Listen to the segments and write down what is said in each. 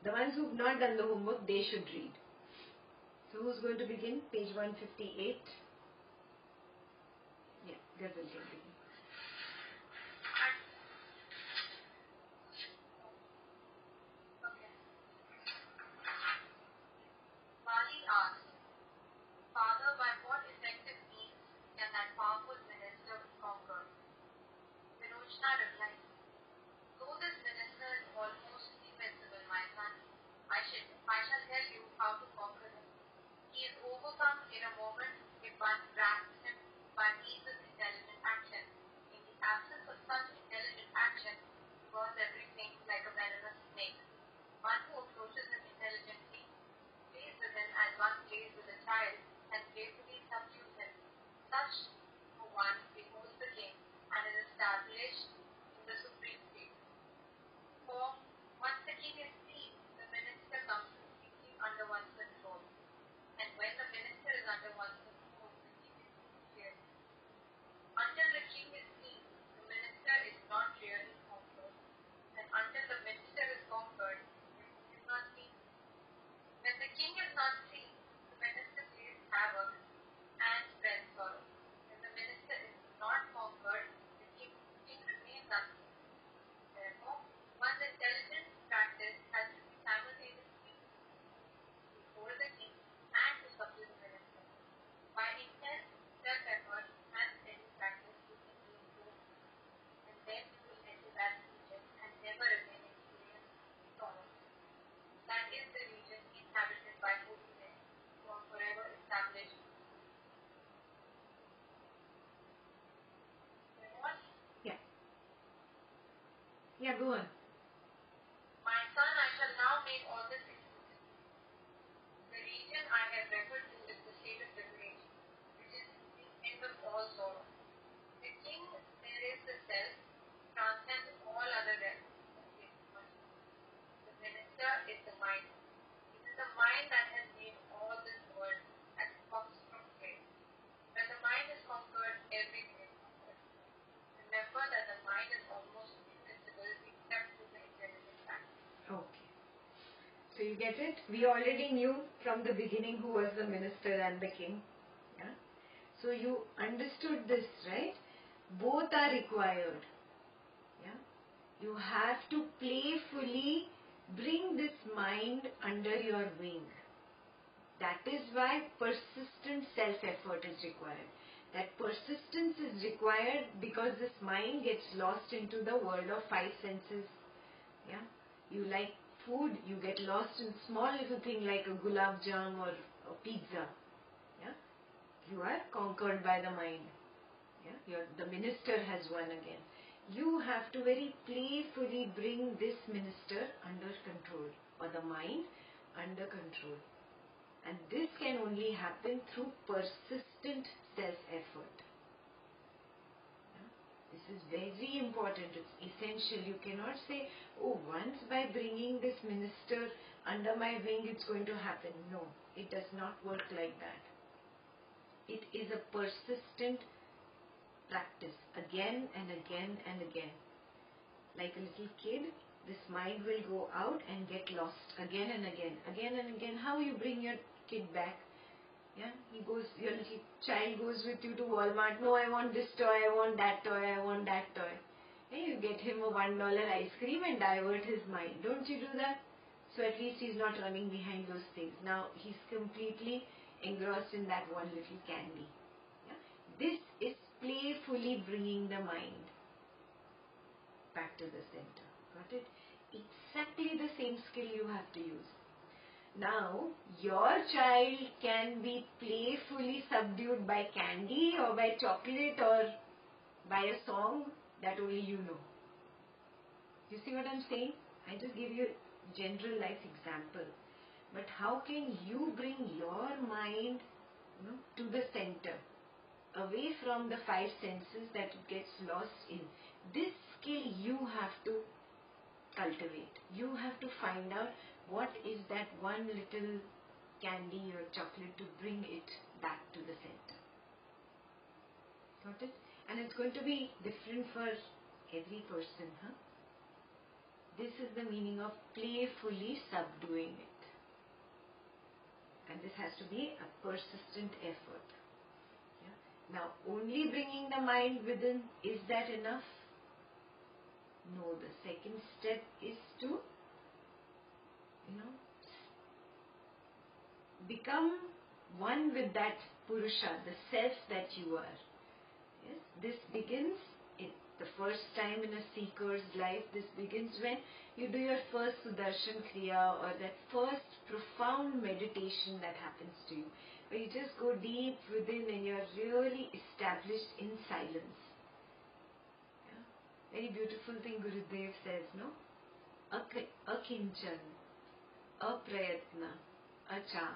The ones who've not done the homework, they should read. So who's going to begin? Page 158. Yeah, Ghazal can begin. Bali asked, Father, by what effective means can that powerful minister be conquered? Virochna replied, though this minister is almost invincible, my son, I shall tell you how to conquer him. He is overcome in a moment if one grasps him by means of intelligent action. In the absence of such intelligent action, he burns everything like a venomous snake. One who approaches him intelligently plays with him as one plays with a child and playfully subdues him. Such a one beholds the king and is established in the supreme state. For once the king is seen, the minister comes completely under one's control. And when the minister is under one's control, the king is feared. Until the king is seen, the minister is not really conquered. And until the minister is conquered, the king is not seen. When the king is not seen, the minister plays havoc and spreads sorrow. When the minister is not conquered, the king remains unseen. Therefore, one's intelligent practice has to be simultaneously before the king and to subdue the minister. By intense self-effort and steady practice, you can be improved, and then you will enter that region and never again experience sorrow. That is the region inhabited by holy men who are forever established. Yeah. Yeah, go on. My son, I shall now make all this explicit. The region I have referred to is the state of liberation, which is the end of all sorrow. The king, there is the self, transcends all other realms. The minister is the mind. It is the mind that has made all this world and comes from grace. When the mind is conquered, everything is conquered. Remember that the mind is almost invincible except through the intelligent practice. Okay. So you get it? We already knew from the beginning who was the minister and the king. Yeah. So you understood this, right? Both are required. Yeah. You have to playfully bring this mind under your wing. That is why persistent self-effort is required. That persistence is required because this mind gets lost into the world of five senses. Yeah, you like food, you get lost in small little thing like a gulab jam or a pizza. Yeah, you are conquered by the mind. Yeah, the minister has won again. You have to very playfully bring this minister under control, or the mind under control. And this can only happen through persistent self-effort. Yeah? This is very important. It's essential. You cannot say, oh, once by bringing this minister under my wing, it's going to happen. No, it does not work like that. It is a persistent practice again and again and again. Like a little kid, this mind will go out and get lost again and again, again and again. How you bring your kid back? Yeah, your little child goes with you to Walmart. No, I want this toy, I want that toy, I want that toy. And you get him a $1 ice cream and divert his mind. Don't you do that? So at least he's not running behind those things. Now he's completely engrossed in that one little candy. Yeah? This is playfully bringing the mind back to the center. Got it? Exactly the same skill you have to use. Now, your child can be playfully subdued by candy or by chocolate or by a song that only you know. You see what I'm saying? I just give you a general life example. But how can you bring your mind to the center, away from the five senses that it gets lost in? This skill you have to cultivate. You have to find out what is that one little candy or chocolate to bring it back to the center. Got it? And it's going to be different for every person, huh? This is the meaning of playfully subduing it. And this has to be a persistent effort. Yeah? Now, only bringing the mind within, is that enough? No, the second step is to, become one with that Purusha, the self that you are. Yes? This begins the first time in a seeker's life. This begins when you do your first Sudarshan Kriya, or that first profound meditation that happens to you, where you just go deep within and you're really established in silence. Yeah? Very beautiful thing Gurudev says, no? Akinchan, aprayatna, acha.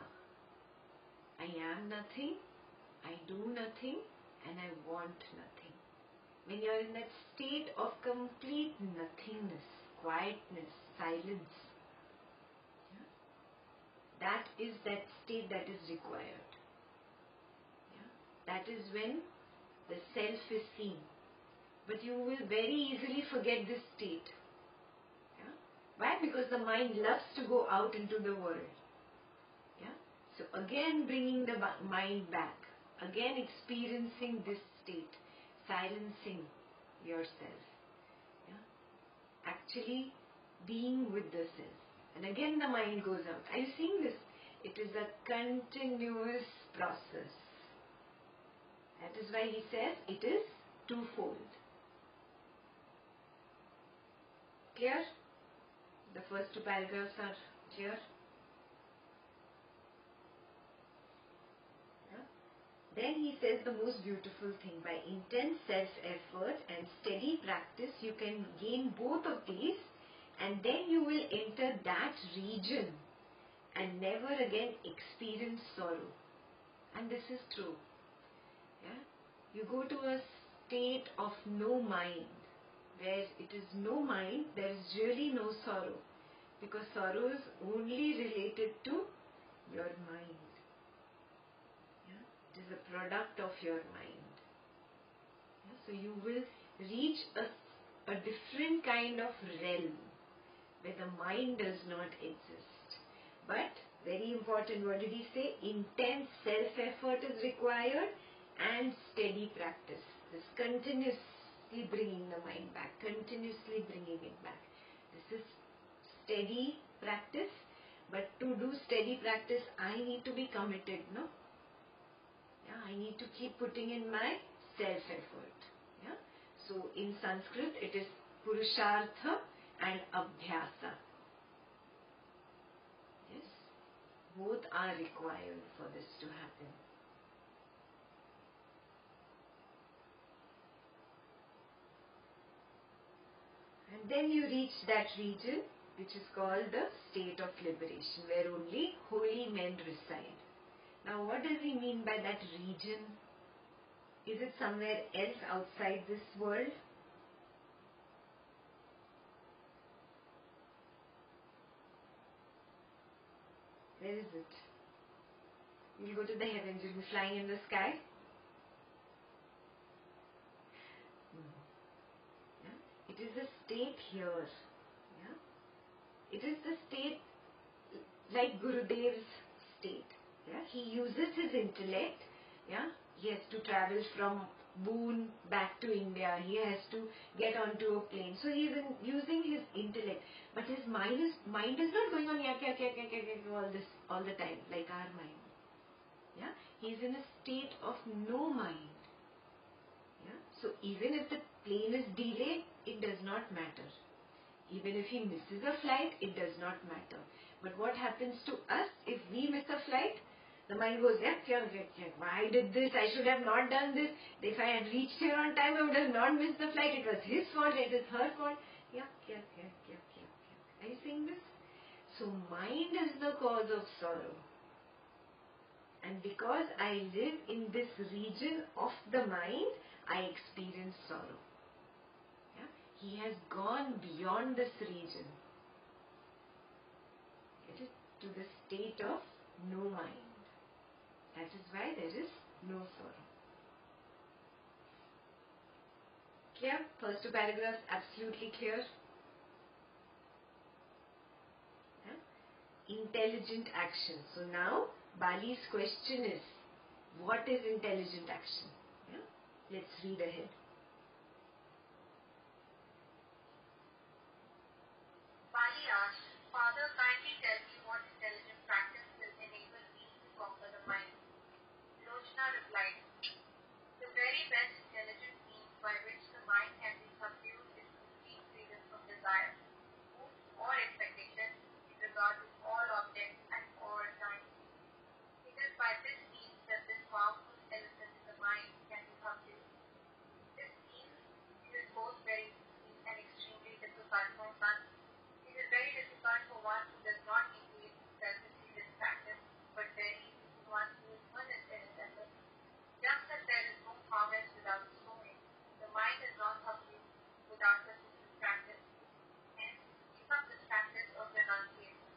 I am nothing, I do nothing, and I want nothing. When you are in that state of complete nothingness, quietness, silence, yeah, that is that state that is required. Yeah? That is when the self is seen. But you will very easily forget this state. Yeah? Why? Because the mind loves to go out into the world. Yeah? So again bringing the mind back, again experiencing this state, silencing yourself, yeah? Actually being with the self. And again the mind goes out. Are you seeing this? It is a continuous process. That is why he says it is twofold. Clear? The first two paragraphs are clear? Then he says the most beautiful thing. By intense self-effort and steady practice, you can gain both of these, and then you will enter that region and never again experience sorrow. And this is true. Yeah? You go to a state of no mind, where it is no mind, there is really no sorrow, because sorrow is only related to your mind. It is a product of your mind. Yeah? So you will reach a different kind of realm where the mind does not exist. But, very important, what did he say? Intense self-effort is required and steady practice. This continuously bringing the mind back, continuously bringing it back. This is steady practice. But to do steady practice, I need to be committed, no? I need to keep putting in my self-effort. Yeah? So in Sanskrit it is Purushartha and Abhyasa. Yes? Both are required for this to happen. And then you reach that region which is called the state of liberation, where only holy men reside. Now what does he mean by that region? Is it somewhere else outside this world? Where is it? You'll go to the heavens, you'll be flying in the sky? Yeah? It is a state here. Yeah? It is the state like Gurudev's state. Yeah? He uses his intellect. Yeah? He has to travel from Boon back to India. He has to get onto a plane. So he is using his intellect. But his mind is not going on all the time like our mind. Yeah? He is in a state of no mind. Yeah? So even if the plane is delayed, it does not matter. Even if he misses a flight, it does not matter. But what happens to us if we miss a flight? The mind goes, why did this? I should have not done this. If I had reached here on time, I would have not missed the flight. It was his fault, it is her fault. Are you seeing this? So mind is the cause of sorrow. And because I live in this region of the mind, I experience sorrow. Yeah? He has gone beyond this region. It is to the state of no mind. That is why there is no sorrow. Clear? First two paragraphs absolutely clear. intelligent action. So now Bali's question is, what is intelligent action? Yeah? Let's read ahead. Bali asked, Father, kindly tell me what intelligent practice will enable me to conquer the mind. Lochna replied, the very best intelligent means by which the mind can be subdued is complete freedom from desire, hope, or expectation in regard to all objects at all times. It is by this means that this powerful elephant in the mind can be subdued. This means it is both very easy and extremely difficult for one. It is very difficult for one who does not engage himself in this practice, but very easy for one who is earnest in its effort. Just as there is no harvest without sowing, the mind is not subdued without persistent practice. Hence, keep up this practice of renunciation.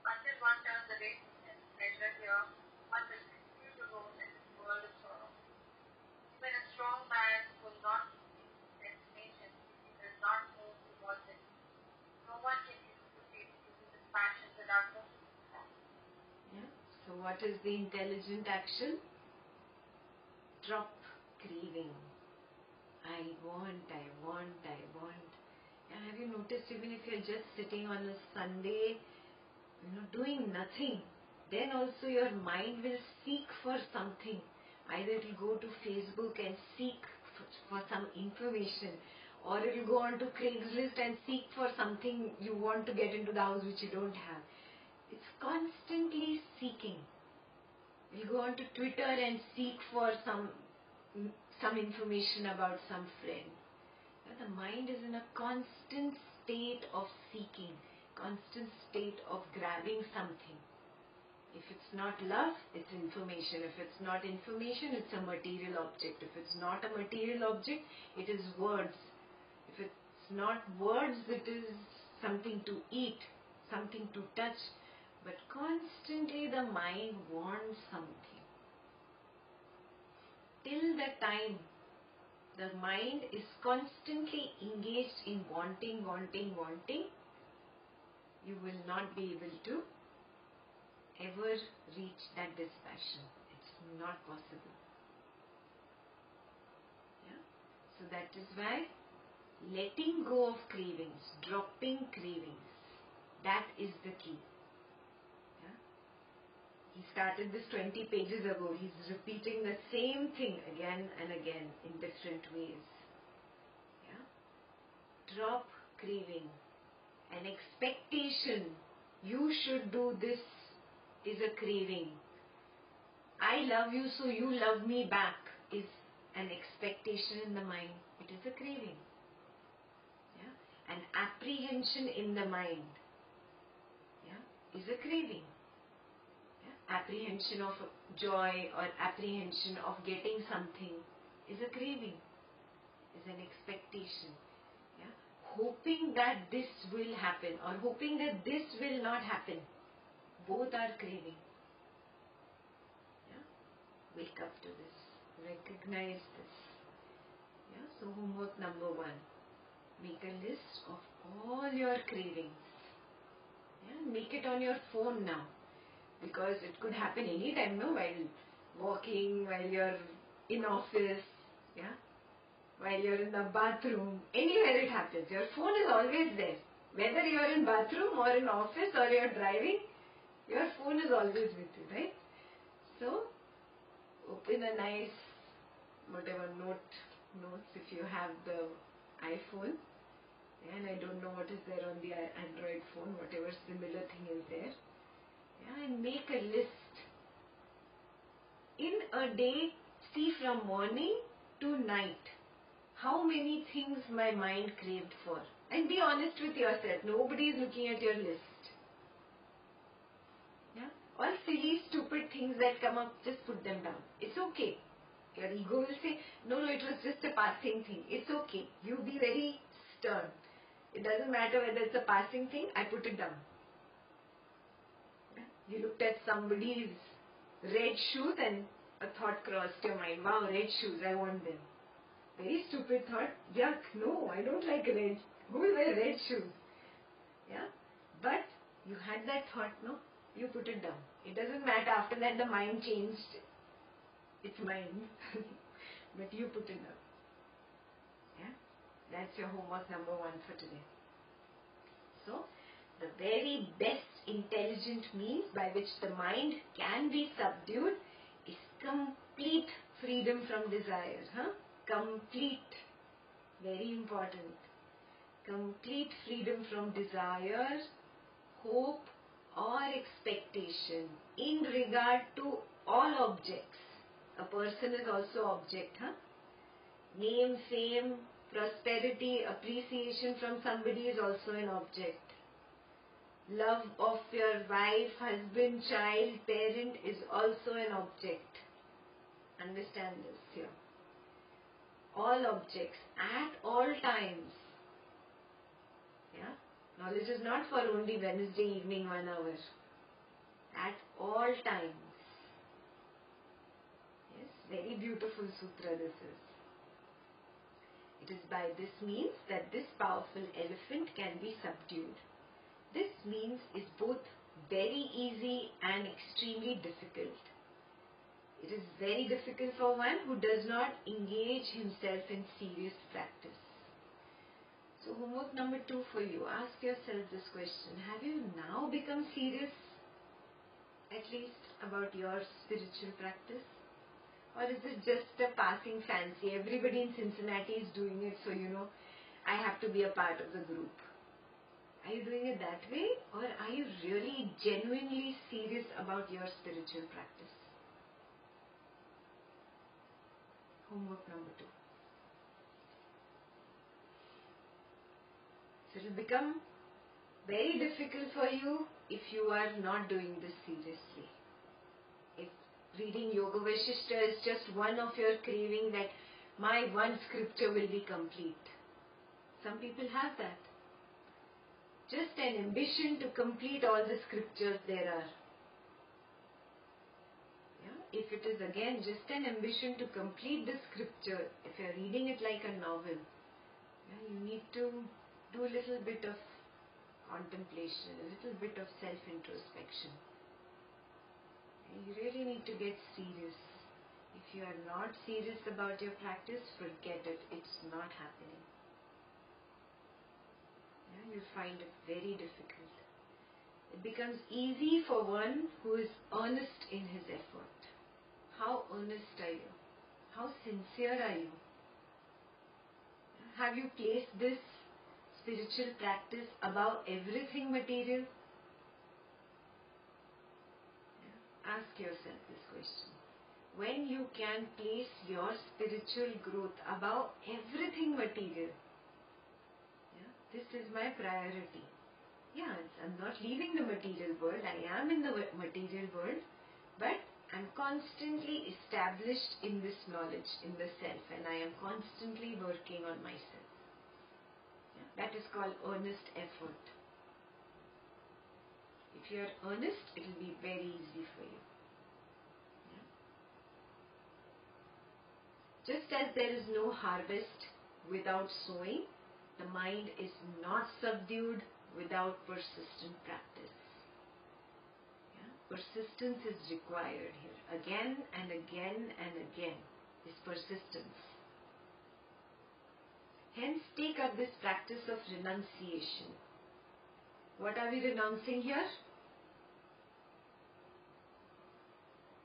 Until one turns away from pleasure here, one will continue to roam in this world of sorrow. Even a strong man will not use destination if he does not move towards it. No one can use the faith to his passion without moving. Yeah. So what is the intelligent action? Drop craving. I want. And have you noticed, even if you're just sitting on a Sunday, doing nothing, then also your mind will seek for something. Either it will go to Facebook and seek for some information, or it will go on to Craigslist and seek for something you want to get into the house which you don't have. It's constantly seeking. You'll go on to Twitter and seek for some information about some friend. The mind is in a constant state of seeking, constant state of grabbing something. If it's not love, it's information. If it's not information, it's a material object. If it's not a material object, it is words. If it's not words, it is something to eat, something to touch. But constantly the mind wants something. Till the time the mind is constantly engaged in wanting, you will not be able to ever reach that dispassion. It's not possible. Yeah? So that is why letting go of cravings, dropping cravings, that is the key. Yeah? He started this 20 pages ago. He's repeating the same thing again and again in different ways. Yeah? Drop craving. An expectation, you should do this, is a craving. I love you, so you love me back, is an expectation in the mind. It is a craving. Yeah? An apprehension in the mind, yeah, is a craving. Yeah? Apprehension of joy or apprehension of getting something is a craving, is an expectation. Yeah? Hoping that this will happen or hoping that this will not happen, both are craving. Yeah? Wake up to this. Recognize this. Yeah? So homework number 1. Make a list of all your cravings. Yeah? Make it on your phone now. Because it could happen anytime, no? While walking, while you're in office, yeah? While you're in the bathroom, anywhere it happens. Your phone is always there. Whether you're in bathroom or in office or you're driving, your phone is always with you, right? So, open a nice, whatever notes if you have the iPhone. And I don't know what is there on the Android phone, whatever similar thing is there. Yeah, and make a list. In a day, see from morning to night, how many things my mind craved for. And be honest with yourself. Nobody is looking at your list. Yeah? All silly, stupid things that come up, just put them down. It's okay. Your ego will say, no, it was just a passing thing. It's okay. You be very stern. It doesn't matter whether it's a passing thing, I put it down. Yeah? You looked at somebody's red shoes and a thought crossed your mind. Wow, red shoes, I want them. Very stupid thought. Yuck, no, I don't like red. Who will wear red shoes? Yeah? But You had that thought, no? You put it down. It doesn't matter after that the mind changed its mind. But you put it down. Yeah? That's your homework number 1 for today. So, the very best intelligent means by which the mind can be subdued is complete freedom from desire. Complete. Very important. Complete freedom from desire, hope or expectation in regard to all objects. A person is also object. Name, fame, prosperity, appreciation from somebody is also an object. Love of your wife, husband, child, parent is also an object. Understand this here. All objects at all times. Yeah? Knowledge is not for only Wednesday evening 1 hour. At all times. Yes, very beautiful sutra this is. It is by this means that this powerful elephant can be subdued. This means is both very easy and extremely difficult. It is very difficult for one who does not engage himself in serious practice. So homework number 2 for you. Ask yourself this question. Have you now become serious at least about your spiritual practice? Or is it just a passing fancy? Everybody in Cincinnati is doing it, so I have to be a part of the group. Are you doing it that way? Or are you really genuinely serious about your spiritual practice? Homework number 2. So it will become very difficult for you if you are not doing this seriously. If reading Yoga Vasistha is just one of your craving that my one scripture will be complete. Some people have that. Just an ambition to complete all the scriptures there are. Yeah? If it is again just an ambition to complete the scripture, if you are reading it like a novel, you need to do a little bit of contemplation, a little bit of self-introspection. You really need to get serious. If you are not serious about your practice, forget it. It's not happening. You find it very difficult. It becomes easy for one who is earnest in his effort. How earnest are you? How sincere are you? Have you placed this spiritual practice above everything material? Ask yourself this question. When you can place your spiritual growth above everything material, this is my priority. I'm not leaving the material world. I am in the material world, but I'm constantly established in this knowledge, in the self, and I am constantly working on myself. That is called earnest effort. If you are earnest, it will be very easy for you. Just as there is no harvest without sowing, the mind is not subdued without persistent practice. Persistence is required here. Again and again and again is persistence. Hence, take up this practice of renunciation. What are we renouncing here?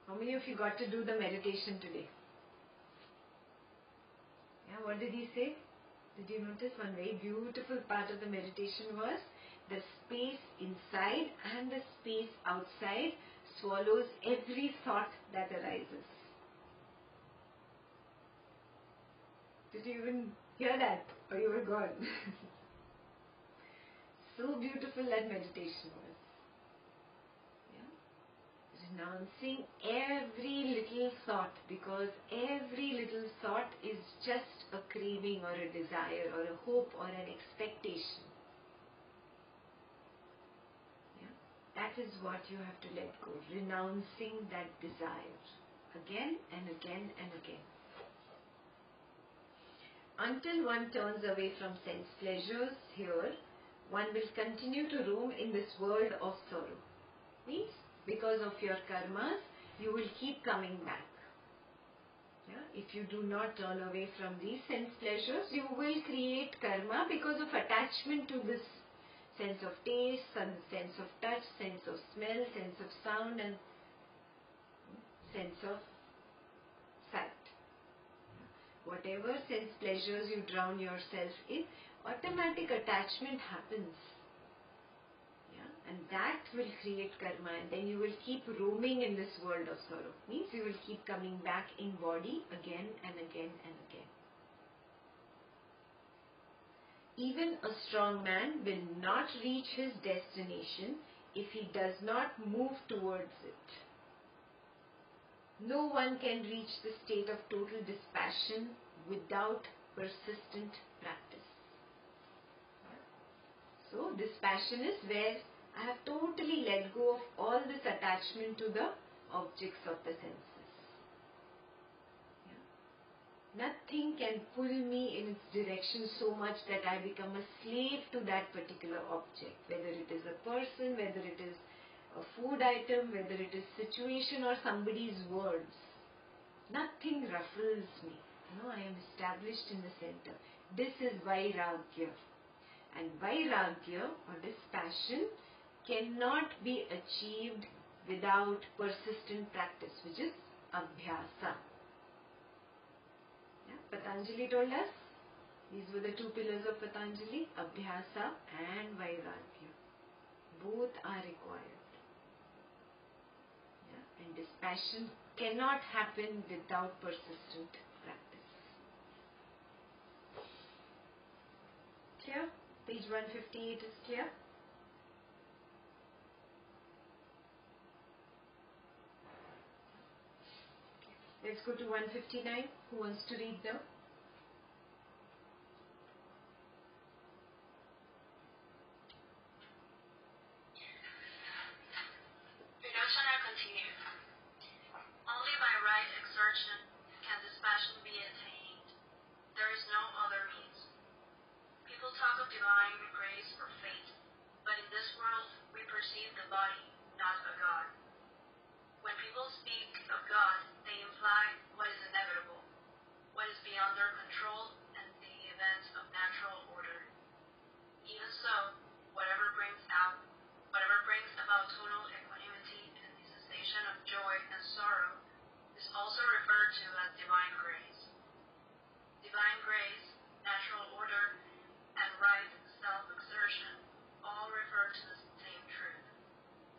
How many of you got to do the meditation today? What did he say? Did you notice one very beautiful part of the meditation was the space inside and the space outside swallows every thought that arises. Did you even hear that? Or you were gone? So beautiful that meditation was. Renouncing every little thought, because every little thought is just a craving or a desire or a hope or an expectation. That is what you have to let go. Renouncing that desire again and again and again. Until one turns away from sense pleasures here, one will continue to roam in this world of sorrow. Means because of your karmas, you will keep coming back. Yeah? If you do not turn away from these sense pleasures, you will create karma because of attachment to this sense of taste, sense of touch, sense of smell, sense of sound, and sense of sight. Whatever sense pleasures you drown yourself in, automatic attachment happens. And that will create karma, and then you will keep roaming in this world of sorrow. Means you will keep coming back in body again and again and again. Even a strong man will not reach his destination if he does not move towards it. No one can reach the state of total dispassion without persistent practice. So dispassion is where I have totally let go of all this attachment to the objects of the senses. Nothing can pull me in its direction so much that I become a slave to that particular object, whether it is a person, whether it is a food item, whether it is situation or somebody's words. Nothing ruffles me. I am established in the center. This is Vairagya. And Vairagya or dispassion cannot be achieved without persistent practice, which is Abhyasa. Patanjali told us these were the two pillars of Patanjali, Abhyasa and Vairagya. Both are required. And dispassion cannot happen without persistent practice. Clear? Page 158 is clear? Let's go to 159. Who wants to read them? Vipassana continued. Only by right exertion can dispassion be attained. There is no other means. People talk of divine grace or fate, but in this world we perceive the body, not a God. When people speak of God, they imply what is inevitable, what is beyond their control, and the events of natural order. Even so, whatever brings about total equanimity and the cessation of joy and sorrow is also referred to as divine grace. Divine grace, natural order, and right self-exertion all refer to the same truth.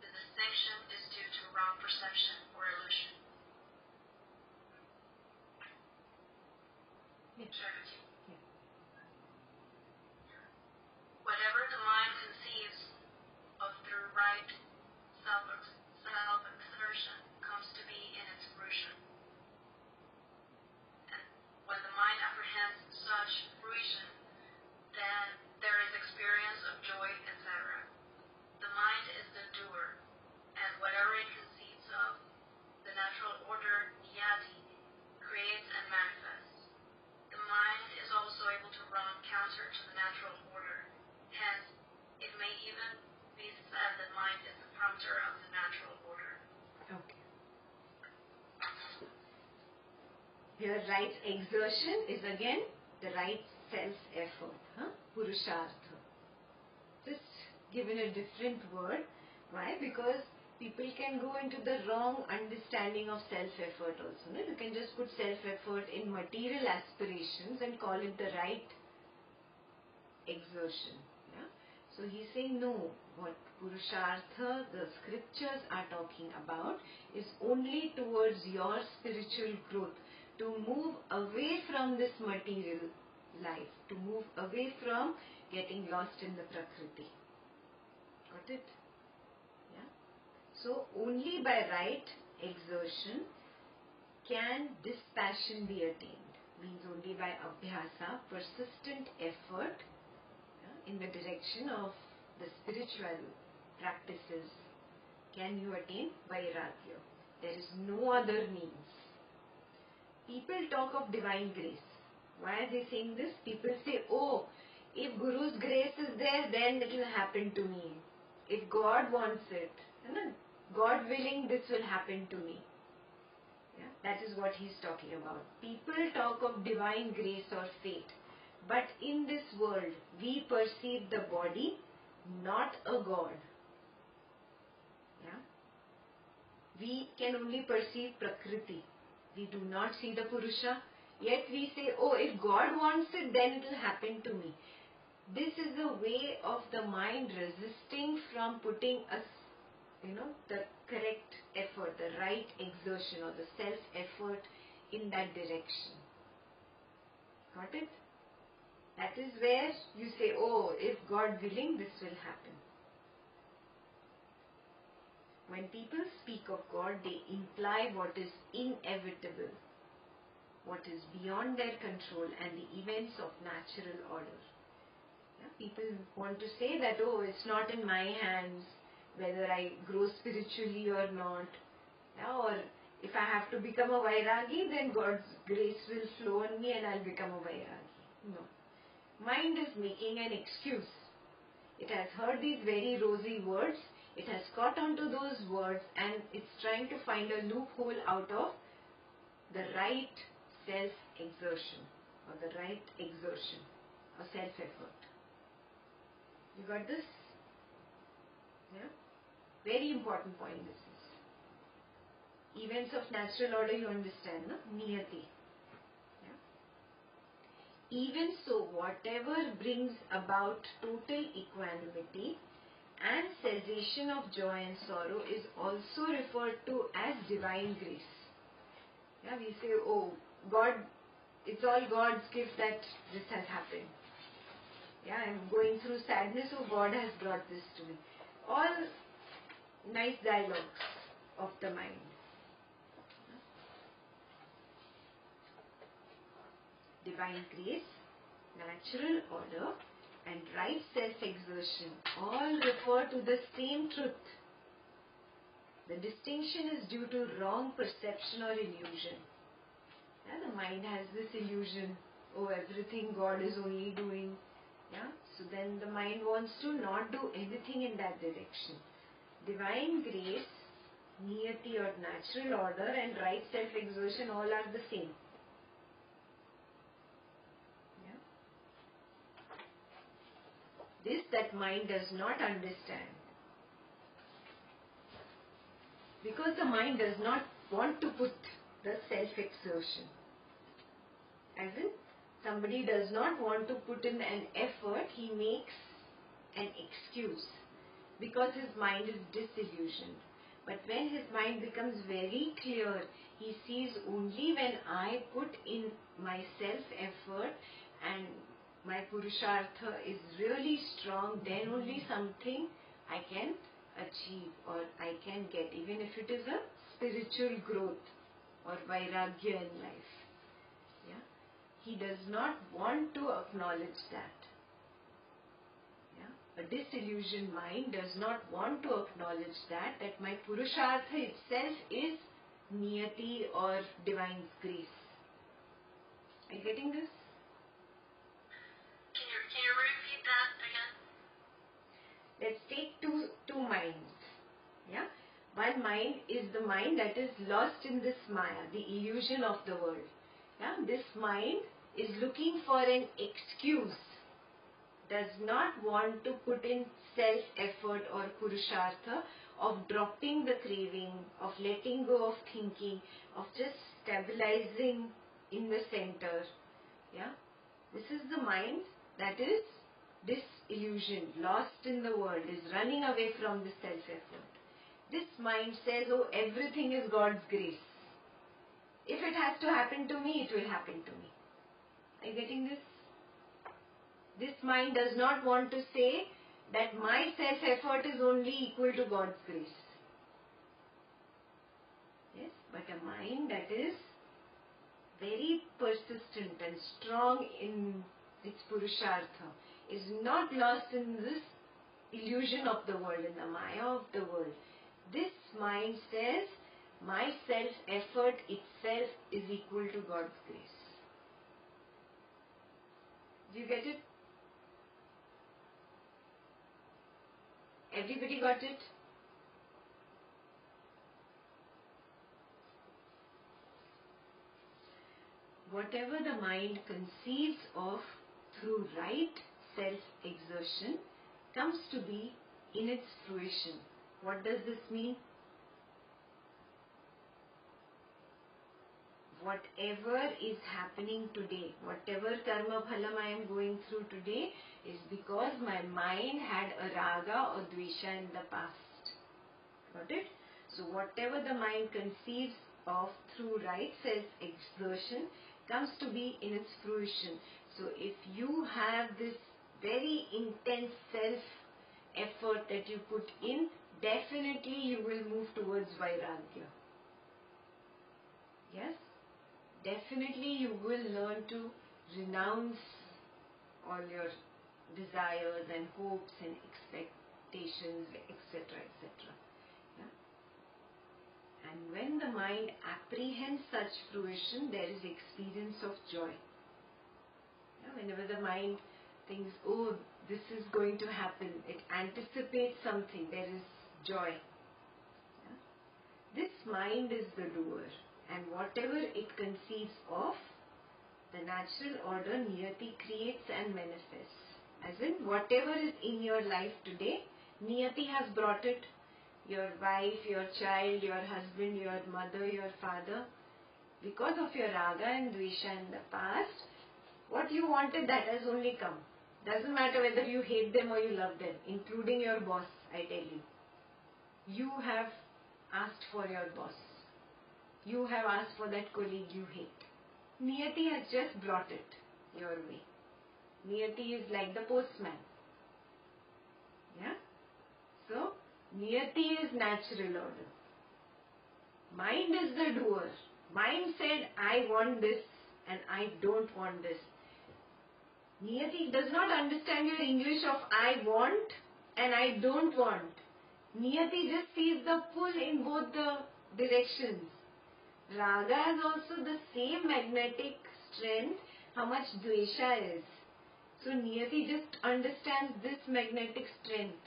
The distinction is due to wrong perception or illusion. Whatever the mind conceives of through right self-exertion comes to be in its fruition. And when the mind apprehends such fruition, then there is experience of joy, etc. The mind is the doer, and whatever it conceives of, the natural order, niyati, creates and manifests. The mind is also able to run counter to the natural order. Hence, it may even be said that mind is the prompter of the natural order. Okay. Here, right exertion is again the right self-effort, Purushartha. Just given a different word. Why? Because people can go into the wrong understanding of self-effort also. No? You can just put self-effort in material aspirations and call it the right exertion. Yeah? So he's saying no, what Purushartha, the scriptures are talking about is only towards your spiritual growth, to move away from this material life, to move away from getting lost in the Prakriti. Got it? Yeah. So only by right exertion can dispassion be attained. Means only by Abhyasa, persistent effort in the direction of the spiritual practices, can you attain Vairagya. There is no other means. People talk of divine grace. Why are they saying this? People say, oh, If Guru's grace is there, then it will happen to me. If God wants it, God willing, this will happen to me. Yeah, that is what he's talking about. People talk of divine grace or fate, but in this world, we perceive the body, not a God. Yeah, we can only perceive Prakriti. We do not see the Purusha. Yet we say, oh, if God wants it, then it will happen to me. This is the way of the mind resisting from putting the correct effort, the right exertion or the self-effort in that direction. Got it? That is where you say, oh, if God willing, this will happen. When people speak of God, they imply what is inevitable, what is beyond their control, and the events of natural order. Yeah? People want to say that, oh, it's not in my hands whether I grow spiritually or not. Yeah? Or if I have to become a Vairagi, then God's grace will flow on me and I'll become a Vairagi. No. Mind is making an excuse. It has heard these very rosy words. It has caught onto those words and it's trying to find a loophole out of the right self-exertion or the right exertion or self-effort. You got this? Yeah? Very important point this is. Events of natural order you understand, no? Niyati. Yeah? Even so, whatever brings about total equanimity and cessation of joy and sorrow is also referred to as divine grace. Yeah, we say, oh, God, it's all God's gift that this has happened. Yeah, I'm going through sadness, oh, God has brought this to me. All nice dialogues of the mind. Divine grace, natural order, and right self-exertion all refer to the same truth. The distinction is due to wrong perception or illusion. Yeah, the mind has this illusion, oh, everything God is only doing. Yeah, so then the mind wants to not do anything in that direction. Divine grace, niyati or natural order, and right self-exertion all are the same. This that mind does not understand. Because the mind does not want to put the self-exertion. As in, somebody does not want to put in an effort, he makes an excuse. Because his mind is disillusioned. But when his mind becomes very clear, he sees only when I put in my self-effort and my Purushartha is really strong, then only something I can achieve or I can get, even if it is a spiritual growth or Vairagya in life. Yeah? He does not want to acknowledge that. Yeah? A disillusioned mind does not want to acknowledge that my Purushartha itself is niyati or divine grace. Are you getting this? Can you repeat that again? Let's take two minds. Yeah? One mind is the mind that is lost in this Maya, the illusion of the world. Yeah? This mind is looking for an excuse, does not want to put in self-effort or Purushartha of dropping the craving, of letting go of thinking, of just stabilizing in the center. Yeah? This is the mind that is disillusioned, lost in the world, is running away from the self-effort. This mind says, oh, everything is God's grace. If it has to happen to me, it will happen to me. Are you getting this? This mind does not want to say that my self-effort is only equal to God's grace. Yes, but a mind that is very persistent and strong in its Purushartha is not lost in this illusion of the world, in the Maya of the world. This mind says, my self-effort itself is equal to God's grace. Do you get it? Everybody got it? Whatever the mind conceives of through right self-exertion comes to be in its fruition. What does this mean? Whatever is happening today, whatever karma phalam I am going through today is because my mind had a raga or dvesha in the past. Got it? So whatever the mind conceives of through right self-exertion comes to be in its fruition. So if you have this very intense self-effort that you put in, definitely you will move towards Vairagya. Yes? Definitely you will learn to renounce all your desires and hopes and expectations, etc., etc. And when the mind apprehends such fruition, there is experience of joy. Whenever the mind thinks, oh, this is going to happen, it anticipates something, there is joy. This mind is the doer, and whatever it conceives of, the natural order Niyati creates and manifests. As in, whatever is in your life today, Niyati has brought it. Your wife, your child, your husband, your mother, your father. Because of your raga and dvesha in the past, what you wanted, that has only come. Doesn't matter whether you hate them or you love them, including your boss, I tell you. You have asked for your boss. You have asked for that colleague you hate. Niyati has just brought it your way. Niyati is like the postman. Yeah? So, Niyati is natural order. Mind is the doer. Mind said, I want this and I don't want this. Niyati does not understand your English of I want and I don't want. Niyati just sees the pull in both the directions. Raga has also the same magnetic strength how much dvesha is. So Niyati just understands this magnetic strength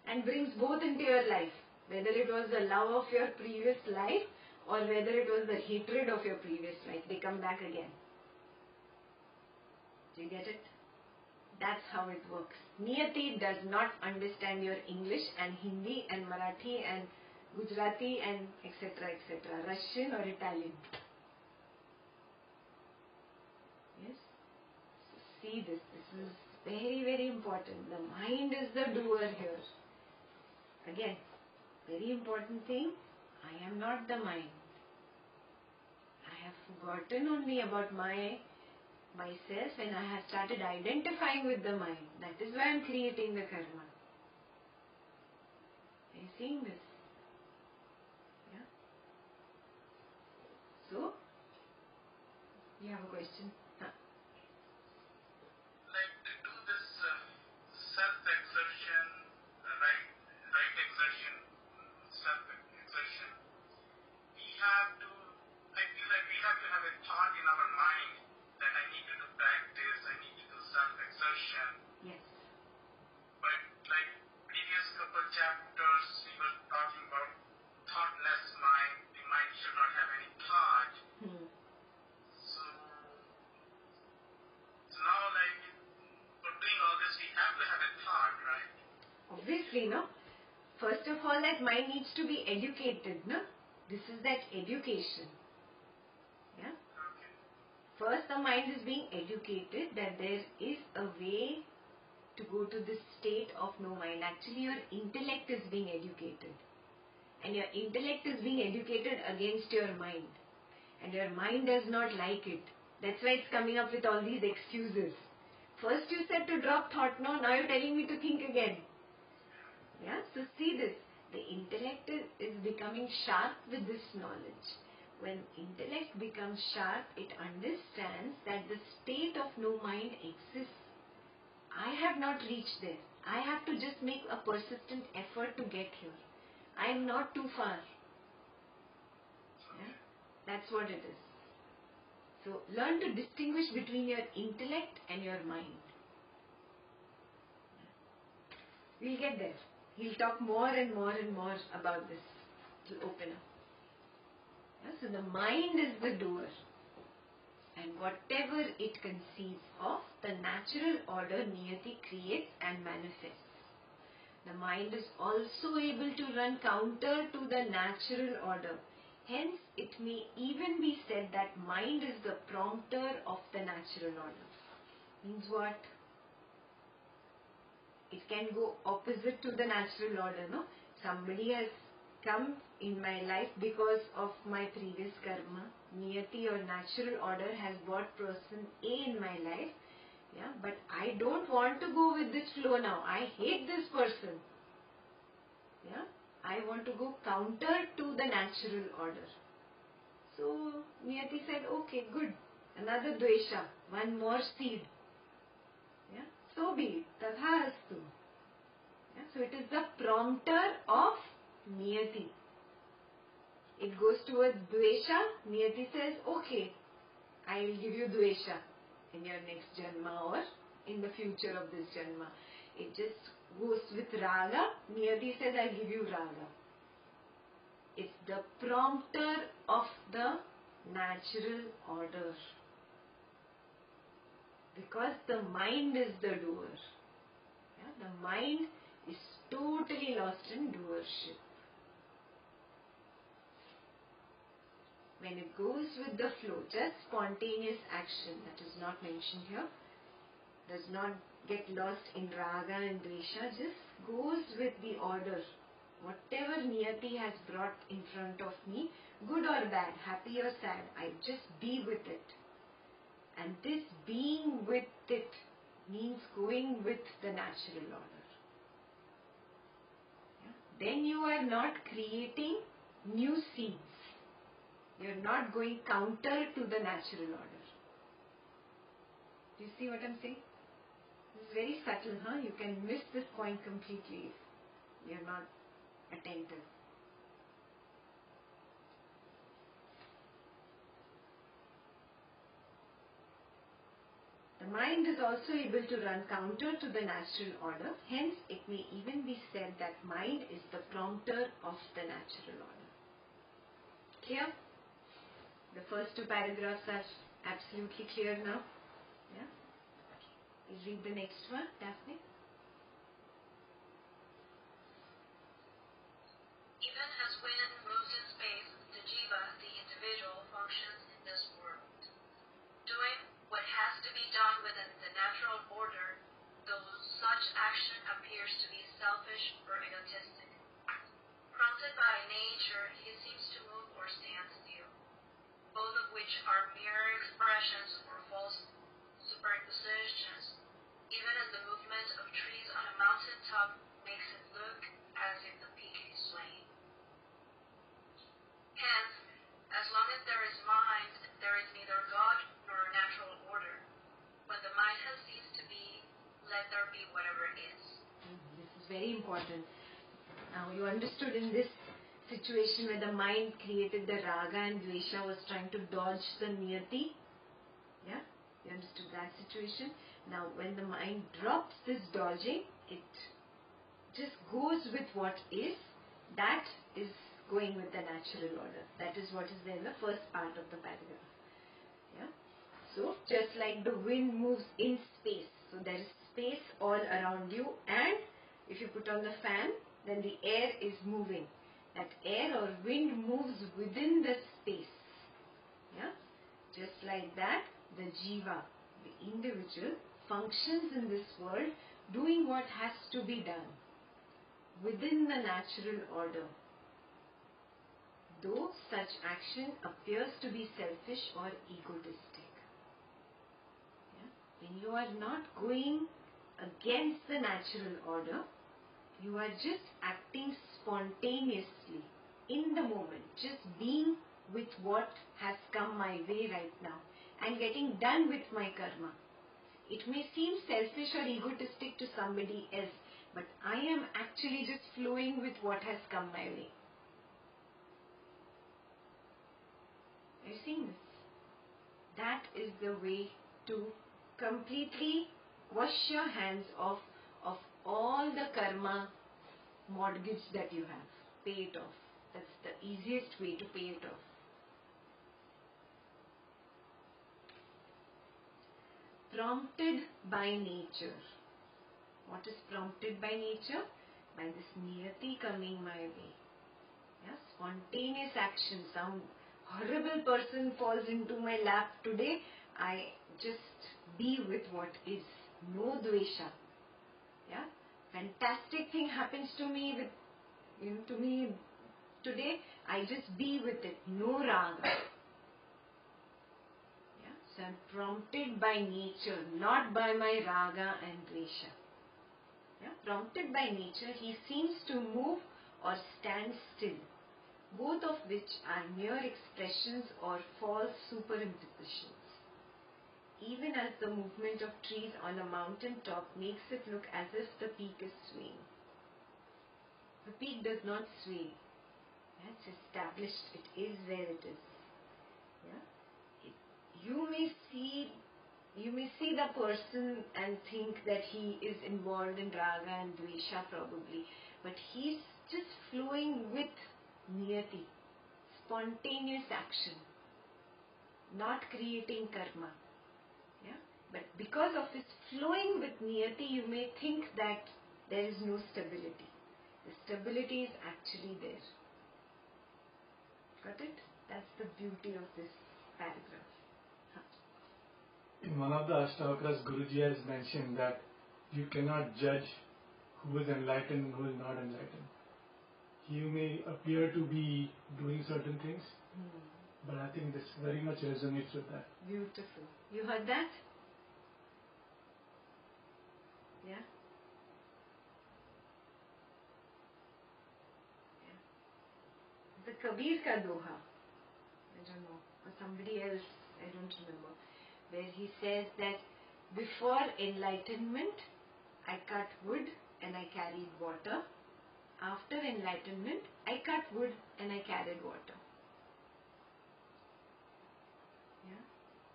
and brings both into your life. Whether it was the love of your previous life or whether it was the hatred of your previous life, they come back again. Do you get it? That's how it works. Niyati does not understand your English and Hindi and Marathi and Gujarati and etc., Russian or Italian. Yes? So see this. This is very, very important. The mind is the doer here. Again, very important thing. I am not the mind. I have forgotten only about myself and I have started identifying with the mind. That is why I am creating the karma. Are you seeing this? Yeah. So, you have a question? Like to do this self-exertion, right exertion, self-exertion, we have to, I feel like we have to have a thought in our mind that I need to do practice, I need to do self-exertion. Yes. But like previous couple chapters, we were talking about thoughtless mind, the mind should not have any thought. So now like for doing all this, we have to have a thought, right? Obviously, no? First of all, that mind needs to be educated, no? This is that education. Yeah? Okay. First, the mind is being educated that there is a way to go to this state of no mind. Actually, your intellect is being educated. And your intellect is being educated against your mind. And your mind does not like it. That's why it's coming up with all these excuses. First you said to drop thought, no, now you're telling me to think again. Yeah, so see this. The intellect is becoming sharp with this knowledge. When intellect becomes sharp, it understands that the state of no mind exists. I have not reached there. I have to just make a persistent effort to get here. I am not too far. Yeah? That's what it is. So learn to distinguish between your intellect and your mind. We'll get there. He'll talk more and more and more about this. It'll open up. Yeah, so the mind is the doer. And whatever it conceives of, the natural order Niyati creates and manifests. The mind is also able to run counter to the natural order. Hence, it may even be said that mind is the prompter of the natural order. Means what? It can go opposite to the natural order, no? Somebody has come in my life because of my previous karma. Niyati or natural order has brought person A in my life. Yeah, but I don't want to go with this flow now. I hate this person. Yeah, I want to go counter to the natural order. So Niyati said, okay, good. Another dvesha, one more seed. Yeah, so be it. Tatha astu. Yeah, so it is the prompter of Niyati. It goes towards dvesha. Niyati says, okay, I will give you dvesha in your next janma or in the future of this janma. It just goes with raga. Niyati says, I'll give you raga. It's the prompter of the natural order. Because the mind is the doer. Yeah, the mind is totally lost in doership. When it goes with the flow, just spontaneous action, that is not mentioned here, does not get lost in raga and dvesha, just goes with the order. Whatever Niyati has brought in front of me, good or bad, happy or sad, I just be with it. And this being with it means going with the natural order. Yeah? Then you are not creating new seeds. You are not going counter to the natural order. Do you see what I'm saying? This is very subtle, huh? You can miss this point completely if you are not attentive. The mind is also able to run counter to the natural order. Hence, it may even be said that mind is the prompter of the natural order. Clear? The first two paragraphs are absolutely clear now. Yeah? Please read the next one, Daphne. Even as wind moves in space, the jiva, the individual, functions in this world, doing what has to be done within the natural order, though such action appears to be selfish or egotistic. Prompted by nature, he seems to move or stand still, both of which are mere expressions or false superpositions, even as the movement of trees on a mountain top makes it look as if the peak is swaying. Hence, as long as there is mind, there is neither God nor natural order. When the mind has ceased to be, let there be whatever is. This is very important. Now you understood in this situation where the mind created the raga and dvesha, was trying to dodge the niyati. Yeah? You understood that situation? Now when the mind drops this dodging, it just goes with what is. That is going with the natural order. That is what is there in the first part of the paragraph. Yeah? So just like the wind moves in space, so there is space all around you, and if you put on the fan, then the air is moving. That air or wind moves within the space. Yeah? Just like that, the jiva, the individual, functions in this world doing what has to be done within the natural order, though such action appears to be selfish or egotistic. Yeah? When you are not going against the natural order, you are just acting spontaneously in the moment, just being with what has come my way right now and getting done with my karma. It may seem selfish or egotistic to somebody else, but I am actually just flowing with what has come my way. Are you seeing this? That is the way to completely wash your hands of of all the karma mortgage that you have. Pay it off. That's the easiest way to pay it off. Prompted by nature. What is prompted by nature? By this niyati coming my way. Yeah, spontaneous action. Some horrible person falls into my lap today. I just be with what is. No dvesha. Yeah, fantastic thing happens to me today. I just be with it. No raga. Yeah, so I'm prompted by nature, not by my raga and dvesha. Yeah, prompted by nature, he seems to move or stand still, both of which are mere expressions or false superimpositions. Even as the movement of trees on a mountain top makes it look as if the peak is swaying. The peak does not sway. Yeah, it's established. It is where it is. Yeah? You may see the person and think that he is involved in raga and dvesha probably, but he's just flowing with niyati, spontaneous action, not creating karma. Yeah? But because of his flowing with niyati, you may think that there is no stability. The stability is actually there. Got it? That's the beauty of this paragraph. In one of the Ashtavakras, Guruji has mentioned that you cannot judge who is enlightened and who is not enlightened. You may appear to be doing certain things, but I think this very much resonates with that. Beautiful. You heard that? Yeah? Yeah. The Kabir ka doha, I don't know, or somebody else, I don't remember, where he says that before enlightenment, I cut wood and I carried water. After enlightenment, I cut wood and I carried water. Yeah?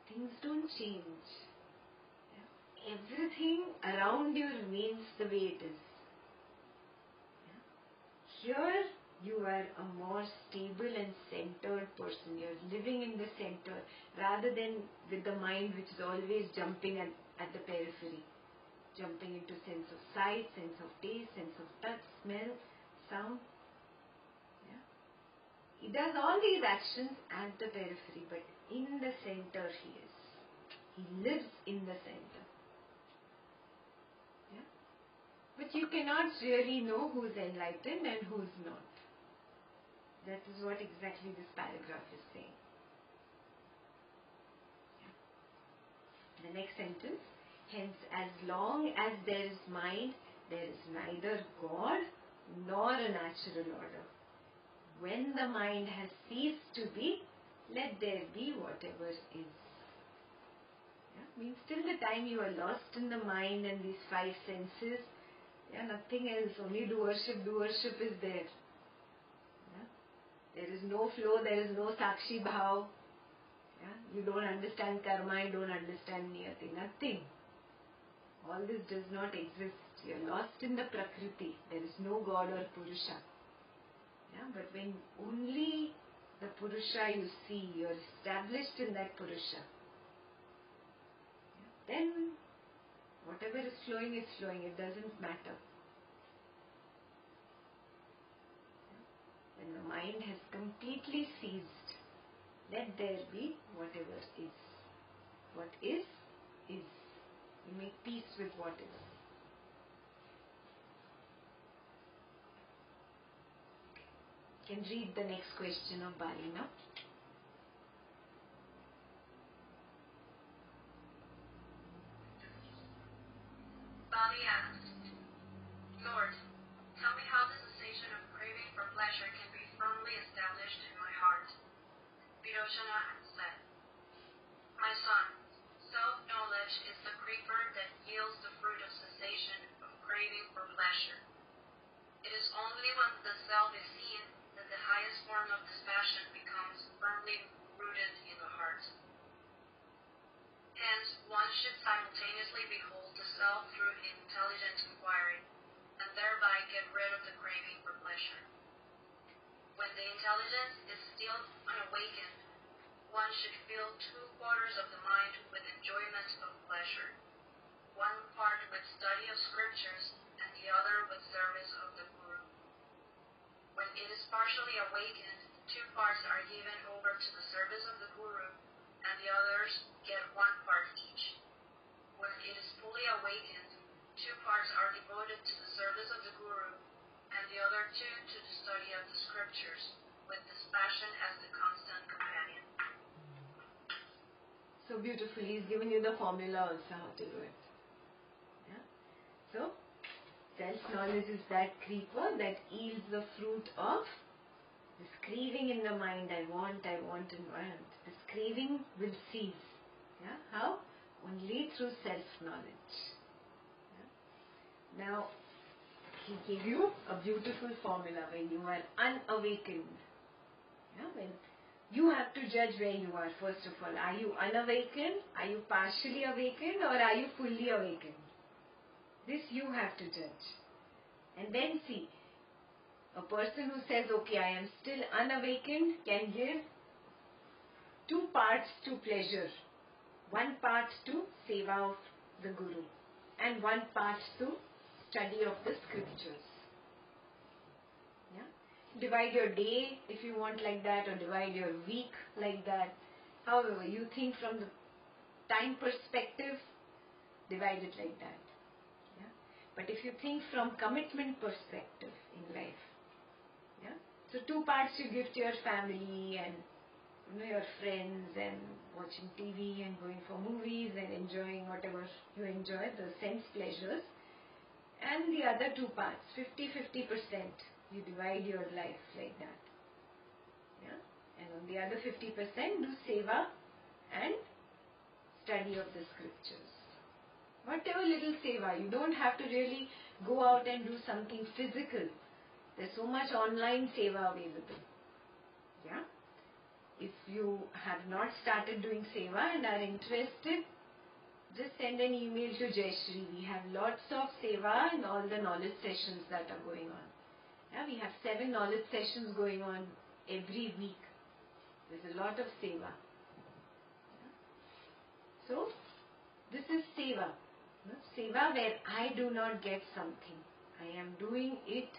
Things don't change. Yeah? Everything around you remains the way it is. Yeah? Here, you are a more stable and centered person. You're living in the center rather than with the mind which is always jumping at the periphery. Jumping into sense of sight, sense of taste, sense of touch, smell, sound. Yeah? He does all these actions at the periphery, but in the center he is. He lives in the center. Yeah? But you cannot really know who's enlightened and who's not. That is what exactly this paragraph is saying. Yeah. The next sentence. Hence, as long as there is mind, there is neither God nor a natural order. When the mind has ceased to be, let there be whatever is. Yeah? Means till the time you are lost in the mind and these five senses, yeah, nothing else, only doership is there. Yeah? There is no flow, there is no sakshi bhav. Yeah? You don't understand karma, you don't understand niyati, nothing. All this does not exist. You are lost in the prakriti. There is no God or Purusha. Yeah? But when only the Purusha you see, you are established in that Purusha, yeah? Then whatever is flowing, it doesn't matter. Yeah? When the mind has completely ceased, let there be whatever is. What is, is. You make peace with what is. You can read the next question of Bali now. Bali asked, Lord, tell me how the cessation of craving for pleasure can be firmly established in my heart. Virochana said, My son, self-knowledge is the creeper that yields the fruit of cessation of craving for pleasure. It is only when the self is seen that the highest form of this passion becomes firmly rooted in the heart. Hence, one should simultaneously behold the self through intelligent inquiry awakened, one should fill 2/4 of the mind with enjoyment of pleasure, one part with study of scriptures, and the other with service of the Guru. When it is partially awakened, 2 parts are given over to the service of the Guru, and the others get 1 part each. When it is fully awakened, 2 parts are devoted to the service of the Guru, and the other 2 to the study of the scriptures, with dispassion as the constant companion. So beautiful. He's given you the formula also how to do it. Yeah? So, self-knowledge is that creeper that yields the fruit of this craving in the mind. I want and want. This craving will cease. Yeah? How? Only through self-knowledge. Yeah? Now, he gave you a beautiful formula when you are unawakened. Yeah? When you have to judge where you are, first of all. Are you unawakened? Are you partially awakened? Or are you fully awakened? This you have to judge. And then see, a person who says, okay, I am still unawakened, can give 2 parts to pleasure. 1 part to seva of the Guru. And 1 part to study of the scriptures. Yeah? Divide your day if you want like that, or divide your week like that. However, you think from the time perspective, divide it like that. Yeah? But if you think from commitment perspective in life, yeah? So 2 parts you give to your family and your friends, and watching TV and going for movies and enjoying whatever you enjoy, the sense pleasures. And the other 2 parts, 50-50%, you divide your life like that. Yeah? And on the other 50%, do seva and study of the scriptures. Whatever little seva, you don't have to really go out and do something physical. There's so much online seva available. Yeah? If you have not started doing seva and are interested, just send an email to Jayashree. We have lots of seva and all the knowledge sessions that are going on. Yeah, we have 7 knowledge sessions going on every week. There's a lot of seva. Yeah. So, this is seva. Seva where I do not get something. I am doing it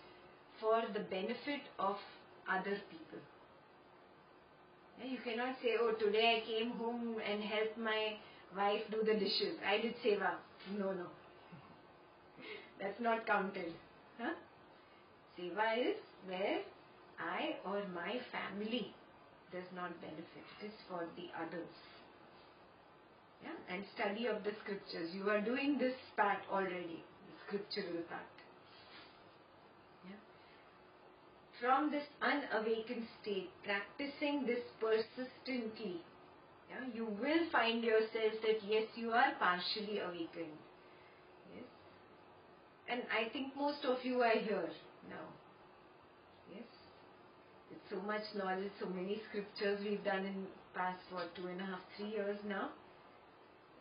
for the benefit of other people. Yeah, you cannot say, oh, today I came home and helped my wife do the dishes. I did seva. No. That's not counted. Huh? Seva is where I or my family does not benefit. It is for the others. Yeah? And study of the scriptures. You are doing this part already, the scriptural part. Yeah? From this unawakened state, practicing this persistently, yeah, you will find yourself that yes, you are partially awakened. Yes. And I think most of you are here now. Yes. With so much knowledge, so many scriptures we've done in past 2.5, 3 years now.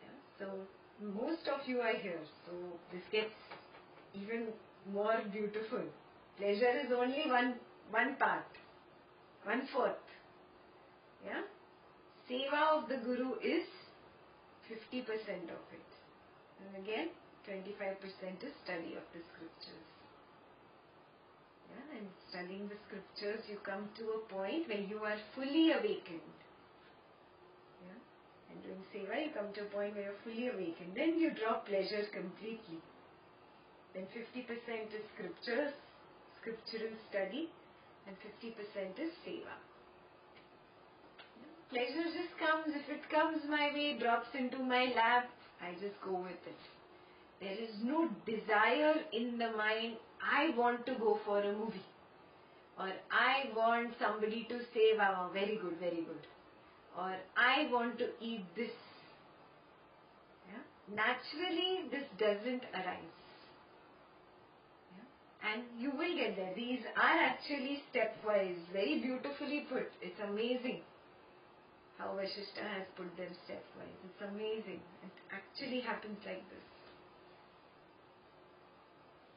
Yeah. So most of you are here. So this gets even more beautiful. Pleasure is only one part, 1/4. Yeah. Seva of the Guru is 50% of it. And again, 25% is study of the scriptures. Yeah, and studying the scriptures, you come to a point where you are fully awakened. Yeah, and doing seva, you come to a point where you're fully awakened. Then you drop pleasure completely. Then 50% is scriptures, scriptural study, and 50% is seva. Pleasure just comes. If it comes my way, drops into my lap, I just go with it. There is no desire in the mind, I want to go for a movie. Or I want somebody to say, wow, very good, very good. Or I want to eat this. Yeah? Naturally, this doesn't arise. Yeah? And you will get there. These are actually stepwise, very beautifully put. It's amazing how Vasistha has put them stepwise. It's amazing. It actually happens like this.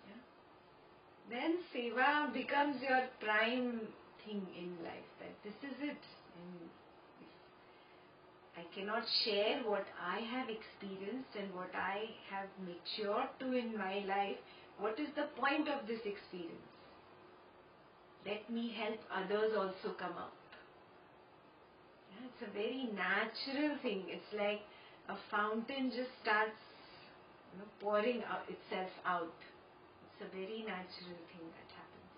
Yeah? Then seva becomes your prime thing in life. That this is it. And I cannot share what I have experienced and what I have matured to in my life. What is the point of this experience? Let me help others also come up. Yeah, it's a very natural thing. It's like a fountain just starts pouring out itself out. It's a very natural thing that happens.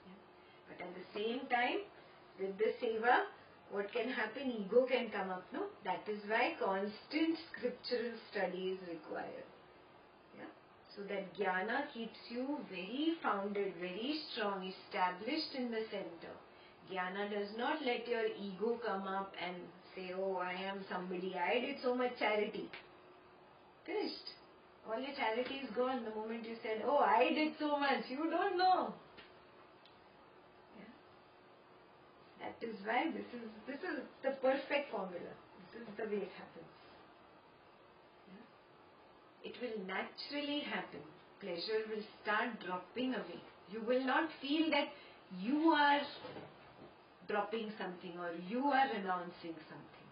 Yeah. But at the same time, with the seva, what can happen? Ego can come up, no? That is why constant scriptural study is required. Yeah? So that jnana keeps you very founded, very strong, established in the center. Jnana does not let your ego come up and say, oh, I am somebody, I did so much charity. Finished. All your charity is gone the moment you said, oh, I did so much. You don't know. That is why this is the perfect formula. This is the way it happens. Yeah? It will naturally happen. Pleasure will start dropping away. You will not feel that you are dropping something or you are renouncing something.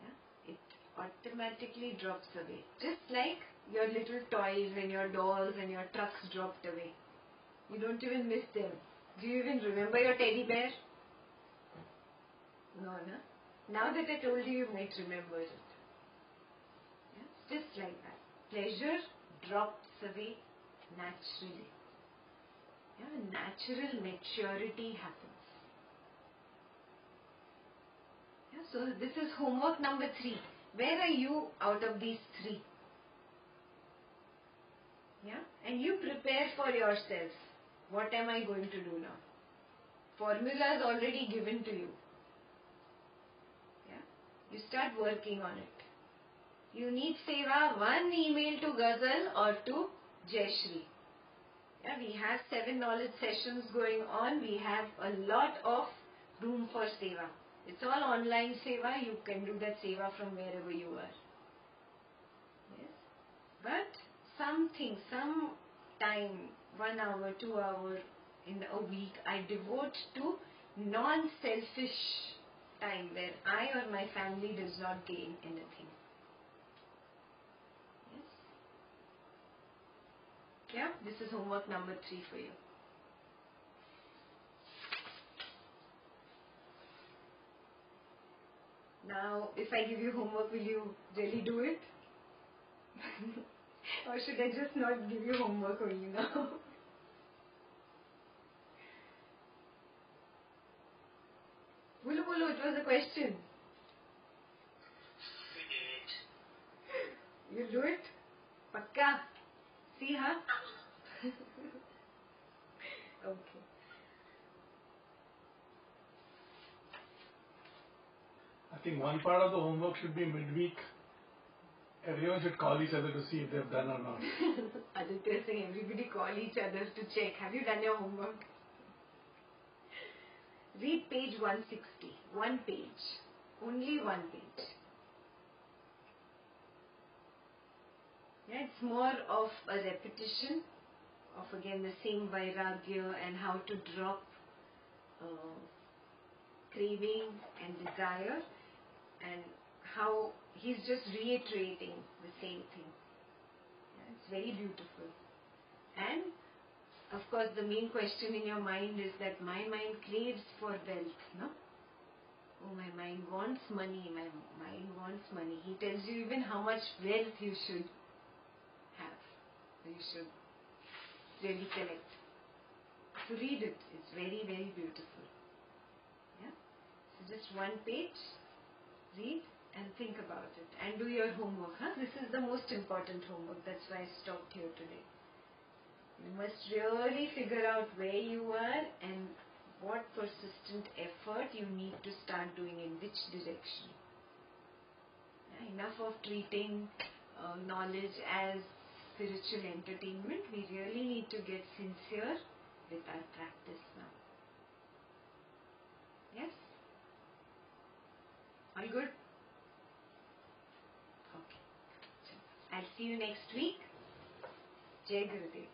Yeah? It automatically drops away. Just like your little toys and your dolls and your trucks dropped away. You don't even miss them. Do you even remember your teddy bear? No, no. Now that I told you, you might remember it. Yeah? Just like that. Pleasure drops away naturally. Yeah? Natural maturity happens. Yeah? So this is homework number 3. Where are you out of these 3? Yeah? And you prepare for yourself. What am I going to do now? Formula is already given to you. You start working on it. You need seva, one email to Ghazal or to Jayashree. Yeah, we have 7 knowledge sessions going on. We have a lot of room for seva. It's all online seva. You can do that seva from wherever you are. Yes. But some time, 1 hour, 2 hours in a week, I devote to non-selfish time where I or my family does not gain anything. Yes? Yeah, this is homework number 3 for you. Now, if I give you homework, will you really do it? Or should I just not give you homework only now? Bulu, it was a question. You do it? Pakka? See, huh? Okay. I think one part of the homework should be midweek. Everyone should call each other to see if they've done or not. Aditya is saying everybody call each other to check. Have you done your homework? Read page 160. 1 page. Only 1 page. Yeah, it's more of a repetition of again the same vairagya and how to drop craving and desire, and how he's just reiterating the same thing. Yeah, it's very beautiful. And of course the main question in your mind is that my mind craves for wealth, no? Oh, my mind wants money, my mind wants money. He tells you even how much wealth you should have. You should really collect. So read it. It's very, very beautiful. Yeah? So just 1 page, read and think about it. And do your homework. Huh? This is the most important homework. That's why I stopped here today. You must really figure out where you are and what persistent effort you need to start doing in which direction. Yeah, enough of treating knowledge as spiritual entertainment. We really need to get sincere with our practice now. Yes? All good? Okay. I'll see you next week. Jai Gurudev.